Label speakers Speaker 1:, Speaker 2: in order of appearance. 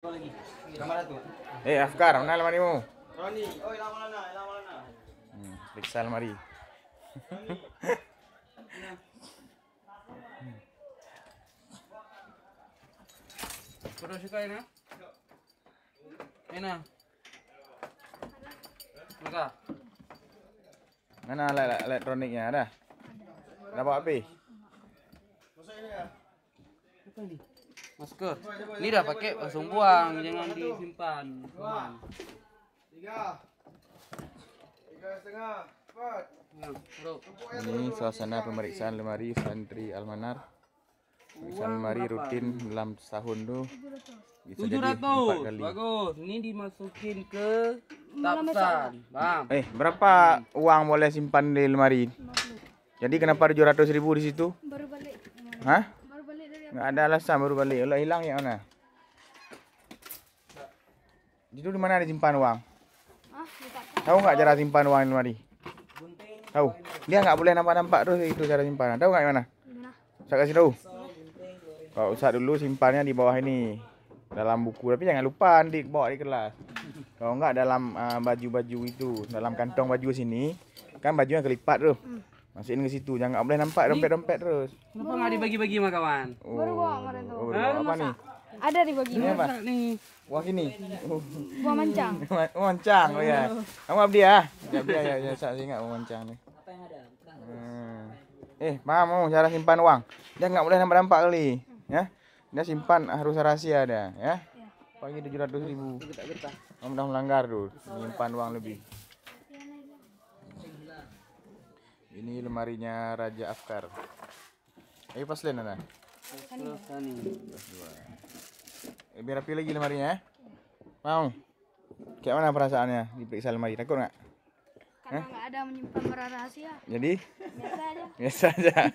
Speaker 1: Afkar, mana lemarimu?
Speaker 2: Roni, oi lama lana.
Speaker 1: Periksa lemari.
Speaker 3: Sudah suka ini? Mana? Maka?
Speaker 1: Mana alat elektroniknya ada? Ada bawa api?
Speaker 3: Apa ini? Masker. Ini dah pakai langsung buang, jangan disimpan. Aman.
Speaker 2: 3,5, 4.
Speaker 1: Ini suasana pemeriksaan lemari santri Almanar. Pemeriksaan lemari rutin dalam setahun tuh bisa jadi 4 kali.
Speaker 3: Bagus. Ini dimasukin ke tapsan. Bang.
Speaker 1: Berapa uang boleh simpan di lemari? Jadi kenapa 700.000 di situ?
Speaker 4: Baru balik.
Speaker 1: Hah?
Speaker 4: Baru balik dari
Speaker 1: Nggak ada alasan baru balik. Kalau hilang ya mana? Itu di mana disimpan uang?
Speaker 4: lupa.
Speaker 1: Tahu nggak cara simpan uang di lemari? Tahu? Dia nggak boleh nampak-nampak terus itu cara simpan. Tahu nggak gimana?
Speaker 4: Gimana?
Speaker 1: Saya kasih tahu. Kalau usah dulu simpannya di bawah ini dalam buku, tapi jangan lupa nanti bawa di kelas. Kalau nggak dalam baju-baju itu, dalam kantong baju sini, kan bajunya kelipat tuh. Masukin ke situ, jangan nggak boleh nampak dompet-dompet terus.
Speaker 3: Kenapa nggak dibagi-bagi sama kawan?
Speaker 4: Baru bawa kemarin tuh.
Speaker 1: baru bawa apa nih?
Speaker 4: Ada dibagi.
Speaker 1: Ini apa?
Speaker 3: Nih.
Speaker 1: Wah ini.
Speaker 4: Buah mancang.
Speaker 1: Mancang, oh ya. Kamu abdi ya? Abdi ya, saya ingat mancang nih.
Speaker 3: Apa yang ada?
Speaker 1: Mau cara simpan uang. Dia nggak boleh nampak-nampak kali, ya. Dia simpan harus rahasia ada, ya. Pagi 700.000. Kamu udah melanggar tuh, simpan uang lebih. Ini lemarinya Raja Afkar. Ayo pas lain ada. Biar rapi lagi lemarinya, ya. Mau? Kayak mana perasaannya diperiksa lemari? Takut nggak?
Speaker 4: Karena nggak ada menyimpan barang rahasia.
Speaker 1: Jadi?
Speaker 4: Biasa aja.
Speaker 1: Biasa aja.